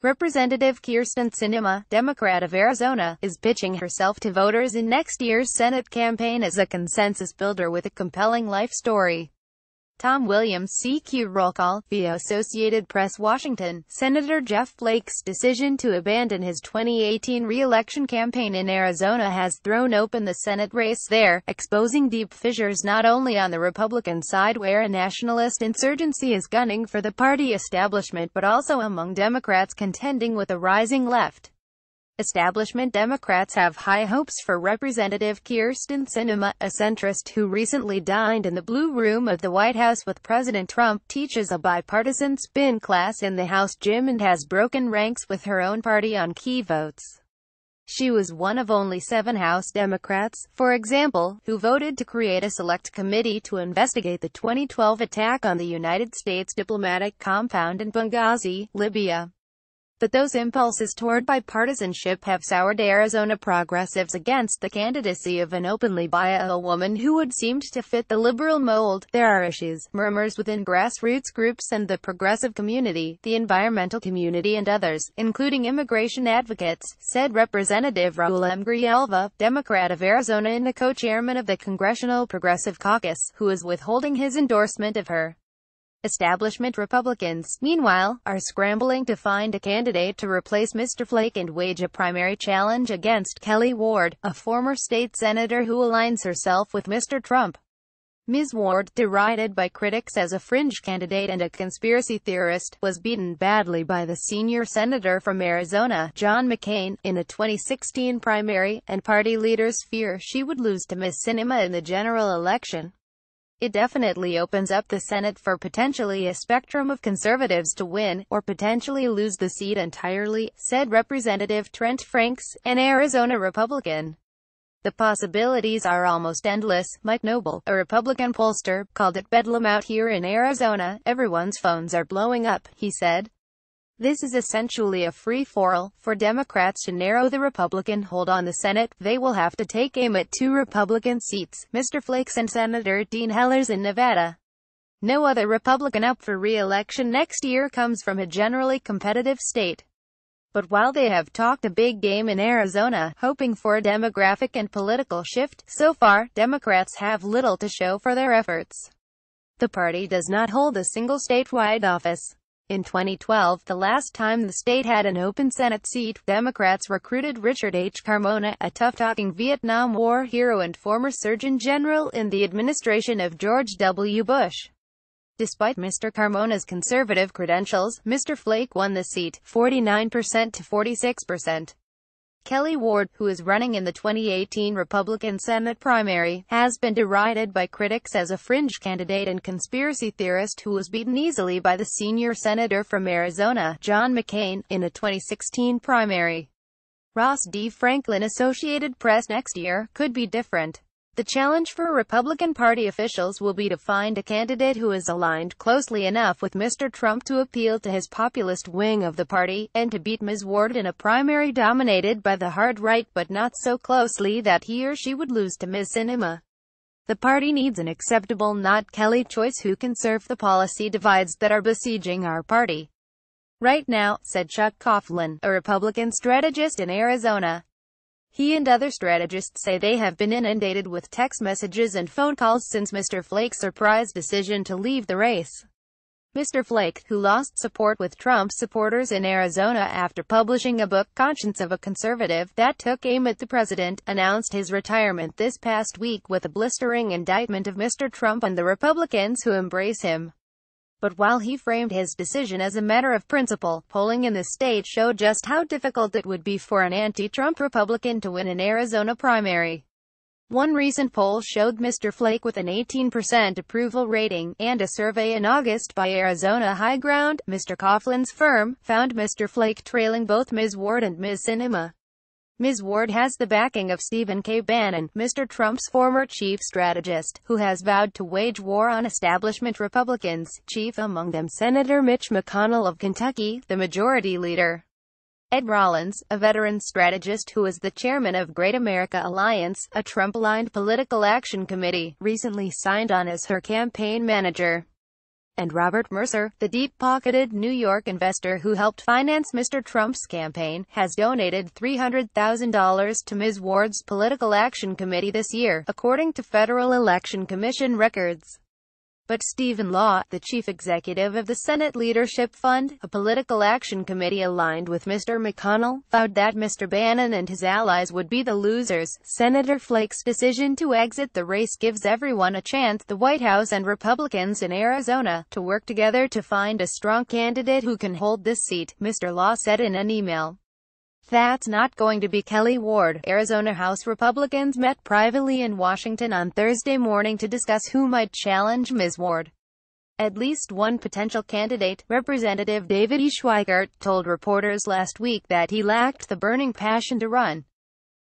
Representative Kyrsten Sinema, Democrat of Arizona, is pitching herself to voters in next year's Senate campaign as a consensus builder with a compelling life story. WilliamsCQ Roll Call, via Associated Press. Washington, Senator Jeff Flake's decision to abandon his 2018 re-election campaign in Arizona has thrown open the Senate race there, exposing deep fissures not only on the Republican side where a nationalist insurgency is gunning for the party establishment but also among Democrats contending with a rising left. Establishment Democrats have high hopes for Representative Kyrsten Sinema, a centrist who recently dined in the Blue Room of the White House with President Trump, teaches a bipartisan spin class in the House gym and has broken ranks with her own party on key votes. She was one of only 7 House Democrats, for example, who voted to create a select committee to investigate the 2012 attack on the United States diplomatic compound in Benghazi, Libya. But those impulses toward bipartisanship have soured Arizona progressives against the candidacy of an openly bi woman who would seem to fit the liberal mold. There are issues, murmurs within grassroots groups and the progressive community, the environmental community and others, including immigration advocates, said Representative Raul, Democrat of Arizona and a co-chairman of the Congressional Progressive Caucus, who is withholding his endorsement of her. Establishment Republicans, meanwhile, are scrambling to find a candidate to replace Mr. Flake and wage a primary challenge against Kelly Ward, a former state senator who aligns herself with Mr. Trump. Ms. Ward, derided by critics as a fringe candidate and a conspiracy theorist, was beaten badly by the senior senator from Arizona, John McCain, in a 2016 primary, and party leaders fear she would lose to Ms. Sinema in the general election. It definitely opens up the Senate for potentially a spectrum of conservatives to win, or potentially lose the seat entirely, said Representative Trent Franks, an Arizona Republican. The possibilities are almost endless. Mike Noble, a Republican pollster, called it bedlam out here in Arizona. Everyone's phones are blowing up, he said. This is essentially a free-for-all. For Democrats to narrow the Republican hold on the Senate, they will have to take aim at 2 Republican seats, Mr. Flake's and Senator Dean Heller's in Nevada. No other Republican up for re-election next year comes from a generally competitive state. But while they have talked a big game in Arizona, hoping for a demographic and political shift, so far, Democrats have little to show for their efforts. The party does not hold a single statewide office. In 2012, the last time the state had an open Senate seat, Democrats recruited Richard H. Carmona, a tough-talking Vietnam War hero and former Surgeon General in the administration of George W. Bush. Despite Mr. Carmona's conservative credentials, Mr. Flake won the seat, 49% to 46%. Kelly Ward, who is running in the 2018 Republican Senate primary, has been derided by critics as a fringe candidate and conspiracy theorist who was beaten easily by the senior senator from Arizona, John McCain, in a 2016 primary. Ross D. Franklin, Associated Press. Next year could be different. The challenge for Republican Party officials will be to find a candidate who is aligned closely enough with Mr. Trump to appeal to his populist wing of the party, and to beat Ms. Ward in a primary dominated by the hard right but not so closely that he or she would lose to Ms. Sinema. The party needs an acceptable not Kelly choice who can serve the policy divides that are besieging our party right now, said Chuck Coughlin, a Republican strategist in Arizona. He and other strategists say they have been inundated with text messages and phone calls since Mr. Flake's surprise decision to leave the race. Mr. Flake, who lost support with Trump supporters in Arizona after publishing a book, Conscience of a Conservative, that took aim at the president, announced his retirement this past week with a blistering indictment of Mr. Trump and the Republicans who embrace him. But while he framed his decision as a matter of principle, polling in the state showed just how difficult it would be for an anti-Trump Republican to win an Arizona primary. One recent poll showed Mr. Flake with an 18% approval rating, and a survey in August by Arizona High Ground, Mr. Coughlin's firm, found Mr. Flake trailing both Ms. Ward and Ms. Sinema. Ms. Ward has the backing of Stephen K. Bannon, Mr. Trump's former chief strategist, who has vowed to wage war on establishment Republicans, chief among them Senator Mitch McConnell of Kentucky, the majority leader. Ed Rollins, a veteran strategist who is the chairman of Great America Alliance, a Trump-aligned political action committee, recently signed on as her campaign manager. and Robert Mercer, the deep-pocketed New York investor who helped finance Mr. Trump's campaign, has donated $300,000 to Ms. Ward's Political Action Committee this year, according to Federal Election Commission records. But Stephen Law, the chief executive of the Senate Leadership Fund, a political action committee aligned with Mr. McConnell, vowed that Mr. Bannon and his allies would be the losers. Senator Flake's decision to exit the race gives everyone a chance, the White House and Republicans in Arizona, to work together to find a strong candidate who can hold this seat, Mr. Law said in an email. That's not going to be Kelly Ward. Arizona House Republicans met privately in Washington on Thursday morning to discuss who might challenge Ms. Ward. At least one potential candidate, Representative David E. Schweikert, told reporters last week that he lacked the burning passion to run.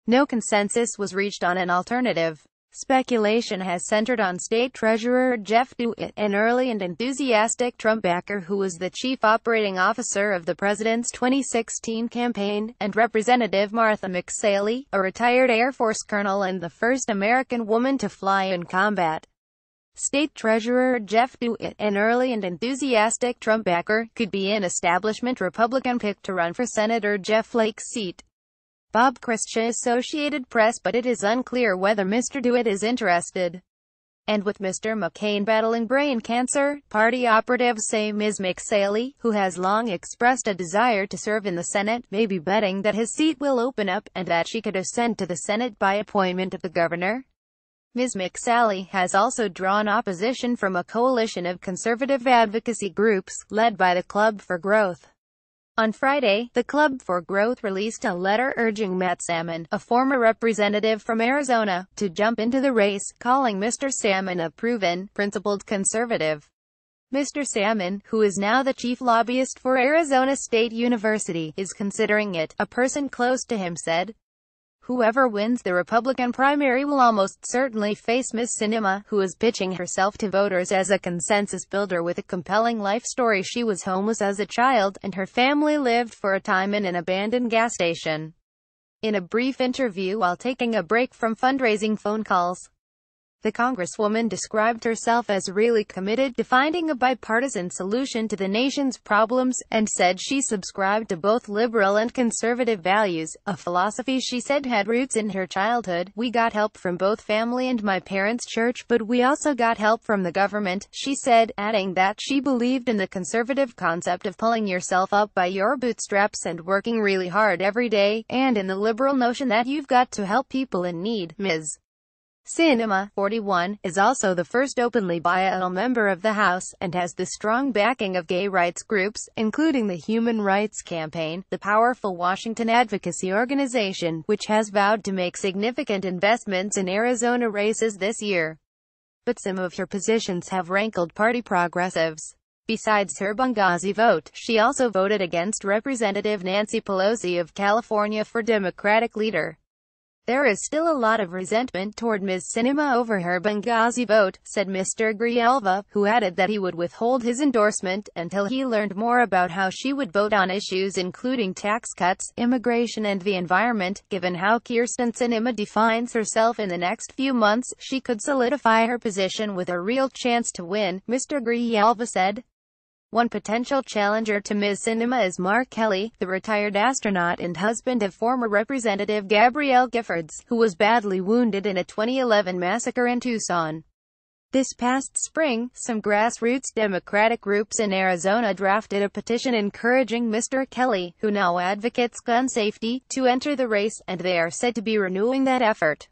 No consensus was reached on an alternative. Speculation has centered on State Treasurer Jeff DeWitt, an early and enthusiastic Trump backer who was the chief operating officer of the president's 2016 campaign, and Representative Martha McSally, a retired Air Force colonel and the first American woman to fly in combat. State Treasurer Jeff DeWitt, an early and enthusiastic Trump backer, could be an establishment Republican pick to run for Senator Jeff Flake's seat. Bob Christian, Associated Press, but it is unclear whether Mr. DeWitt is interested. And with Mr. McCain battling brain cancer, party operatives say Ms. McSally, who has long expressed a desire to serve in the Senate, may be betting that his seat will open up, and that she could ascend to the Senate by appointment of the governor. Ms. McSally has also drawn opposition from a coalition of conservative advocacy groups, led by the Club for Growth. On Friday, the Club for Growth released a letter urging Matt Salmon, a former representative from Arizona, to jump into the race, calling Mr. Salmon a proven, principled conservative. Mr. Salmon, who is now the chief lobbyist for Arizona State University, is considering it, a person close to him said. Whoever wins the Republican primary will almost certainly face Ms. Sinema, who is pitching herself to voters as a consensus builder with a compelling life story. She was homeless as a child, and her family lived for a time in an abandoned gas station. In a brief interview while taking a break from fundraising phone calls, the Congresswoman described herself as really committed to finding a bipartisan solution to the nation's problems, and said she subscribed to both liberal and conservative values, a philosophy she said had roots in her childhood. We got help from both family and my parents' church, but we also got help from the government, she said, adding that she believed in the conservative concept of pulling yourself up by your bootstraps and working really hard every day, and in the liberal notion that you've got to help people in need. Ms. Sinema, 41, is also the first openly bi member of the House, and has the strong backing of gay rights groups, including the Human Rights Campaign, the powerful Washington advocacy organization, which has vowed to make significant investments in Arizona races this year. But some of her positions have rankled party progressives. Besides her Benghazi vote, she also voted against Representative Nancy Pelosi of California for Democratic leader. There is still a lot of resentment toward Ms. Sinema over her Benghazi vote, said Mr. Grijalva, who added that he would withhold his endorsement until he learned more about how she would vote on issues including tax cuts, immigration and the environment. Given how Kyrsten Sinema defines herself in the next few months, she could solidify her position with a real chance to win, Mr. Grijalva said. One potential challenger to Ms. Sinema is Mark Kelly, the retired astronaut and husband of former Representative Gabrielle Giffords, who was badly wounded in a 2011 massacre in Tucson. This past spring, some grassroots Democratic groups in Arizona drafted a petition encouraging Mr. Kelly, who now advocates gun safety, to enter the race, and they are said to be renewing that effort.